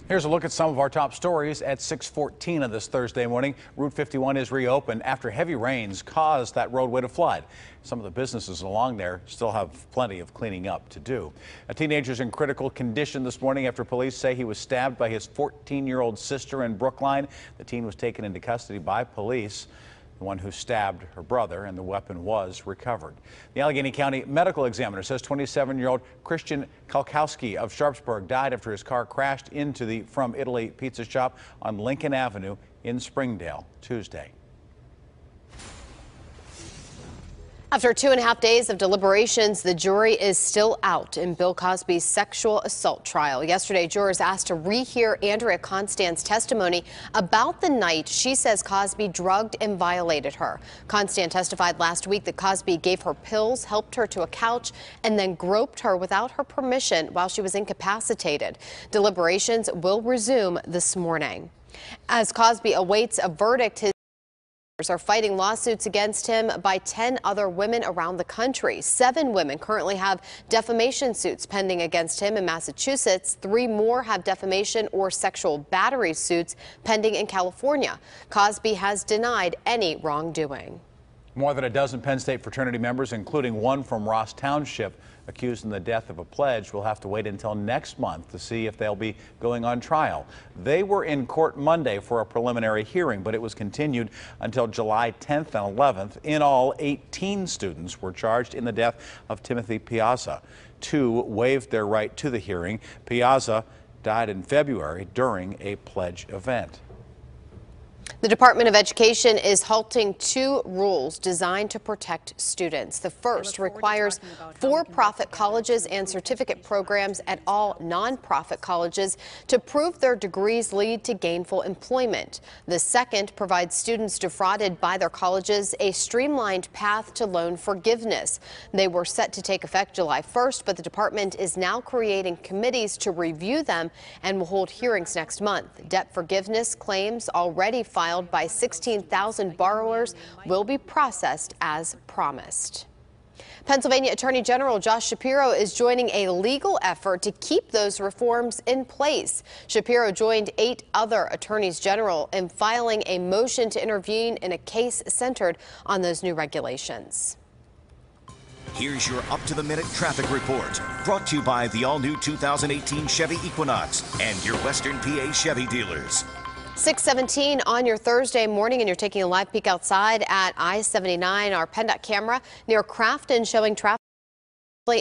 Here's a look at some of our top stories at 6:14 of this Thursday morning. Route 51 is reopened after heavy rains caused that roadway to flood. Some of the businesses along there still have plenty of cleaning up to do. A teenager's in critical condition this morning after police say he was stabbed by his 14-year-old sister in Brookline. The teen was taken into custody by police. The one who stabbed her brother, and the weapon was recovered. The Allegheny County medical examiner says 27-year-old Christian Kalkowski of Sharpsburg died after his car crashed into the From Italy pizza shop on Lincoln Avenue in Springdale Tuesday. After 2.5 days of deliberations, the jury is still out in Bill Cosby's sexual assault trial. Yesterday, jurors asked to rehear Andrea Constand's testimony about the night she says Cosby drugged and violated her. Constand testified last week that Cosby gave her pills, helped her to a couch, and then groped her without her permission while she was incapacitated. Deliberations will resume this morning. As Cosby awaits a verdict, his are fighting lawsuits against him by 10 other women around the country. 7 women currently have defamation suits pending against him in Massachusetts. 3 more have defamation or sexual battery suits pending in California. Cosby has denied any wrongdoing. More than a dozen Penn State fraternity members, including one from Ross Township, accused in the death of a pledge, will have to wait until next month to see if they'll be going on trial. They were in court Monday for a preliminary hearing, but it was continued until July 10th and 11th. In all, 18 students were charged in the death of Timothy Piazza. 2 waived their right to the hearing. Piazza died in February during a pledge event. The Department of Education is halting 2 rules designed to protect students. The first requires for-profit colleges and certificate programs at all nonprofit colleges to prove their degrees lead to gainful employment. The second provides students defrauded by their colleges a streamlined path to loan forgiveness. They were set to take effect July 1st, but the department is now creating committees to review them and will hold hearings next month. Debt forgiveness claims already filed by 16,000 borrowers will be processed as promised. Pennsylvania Attorney General Josh Shapiro is joining a legal effort to keep those reforms in place. Shapiro joined 8 other attorneys general in filing a motion to intervene in a case centered on those new regulations. Here's your up-to-the-minute traffic report, brought to you by the all-new 2018 Chevy Equinox and your Western PA Chevy dealers. 6:17 on your Thursday morning, and you're taking a live peek outside at I-79. Our PennDOT camera near Crafton showing traffic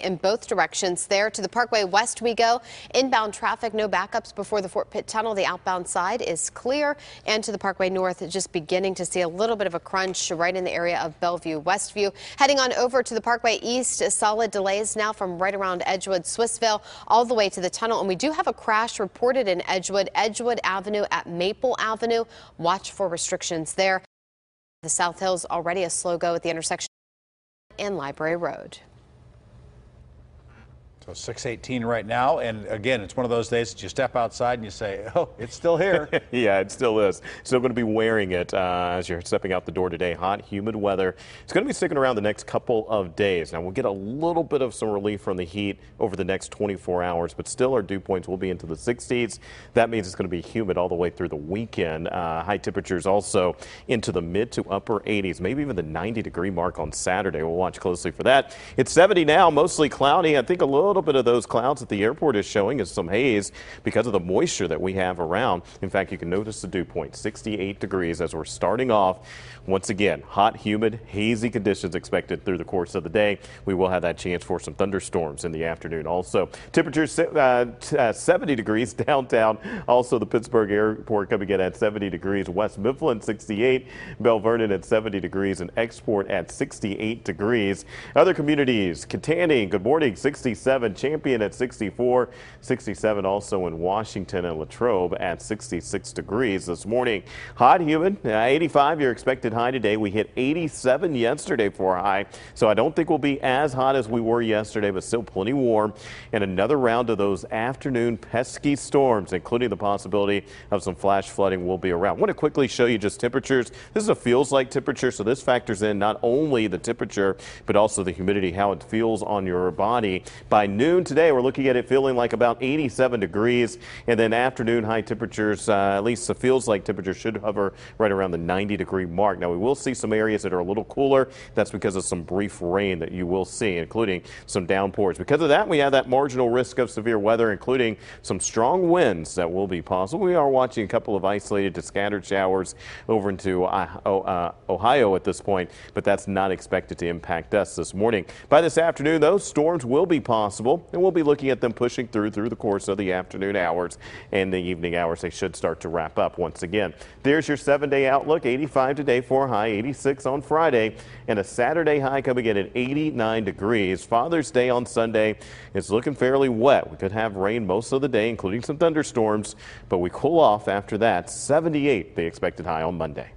in both directions. There to the Parkway West we go. Inbound traffic, no backups before the Fort Pitt Tunnel. The outbound side is clear. And to the Parkway North, just beginning to see a little bit of a crunch right in the area of Bellevue Westview. Heading on over to the Parkway East, solid delays now from right around Edgewood, Swissville, all the way to the tunnel. And we do have a crash reported in Edgewood Avenue at Maple Avenue. Watch for restrictions there. The South Hills already a slow go at the intersection and Library Road. So 6:18 right now, and again, it's one of those days that you step outside and you say, oh, it's still here. Yeah, it still is. Still going to be wearing it as you're stepping out the door today. Hot, humid weather. It's going to be sticking around the next couple of days. Now, we'll get a little bit of some relief from the heat over the next 24 hours, but still our dew points will be into the 60s. That means it's going to be humid all the way through the weekend. High temperatures also into the mid to upper 80s, maybe even the 90-degree mark on Saturday. We'll watch closely for that. It's 70 now, mostly cloudy. I think a little bit of those clouds at the airport is showing us some haze because of the moisture that we have around. In fact, you can notice the dew point, 68 degrees as we're starting off. Once again, hot, humid, hazy conditions expected through the course of the day. We will have that chance for some thunderstorms in the afternoon also. Temperatures 70 degrees downtown. Also, the Pittsburgh airport coming in at 70 degrees. West Mifflin 68. Bell Vernon at 70 degrees and Export at 68 degrees. Other communities, Kittanning, good morning, 67. Champion at 64. 67 also in Washington and Latrobe at 66 degrees this morning. Hot, humid, 85 you're expected high today. We hit 87 yesterday for a high, so I don't think we'll be as hot as we were yesterday, but still plenty warm. And another round of those afternoon pesky storms, including the possibility of some flash flooding, will be around. I want to quickly show you just temperatures. This is a feels like temperature, so this factors in not only the temperature, but also the humidity, how it feels on your body. By noon today, we're looking at it feeling like about 87 degrees. And then afternoon high temperatures, at least it feels like temperatures should hover right around the 90-degree mark. Now, we will see some areas that are a little cooler. That's because of some brief rain that you will see, including some downpours. Because of that, we have that marginal risk of severe weather, including some strong winds that will be possible. We are watching a couple of isolated to scattered showers over into Ohio at this point, but that's not expected to impact us this morning. By this afternoon, those storms will be possible, and we'll be looking at them pushing through the course of the afternoon hours and the evening hours. They should start to wrap up once again. There's your 7-day outlook. 85 today for a high, 86 on Friday, and a Saturday high coming in at 89 degrees. Father's Day on Sunday is looking fairly wet. We could have rain most of the day, including some thunderstorms, but we cool off after that. 78 the expected high on Monday.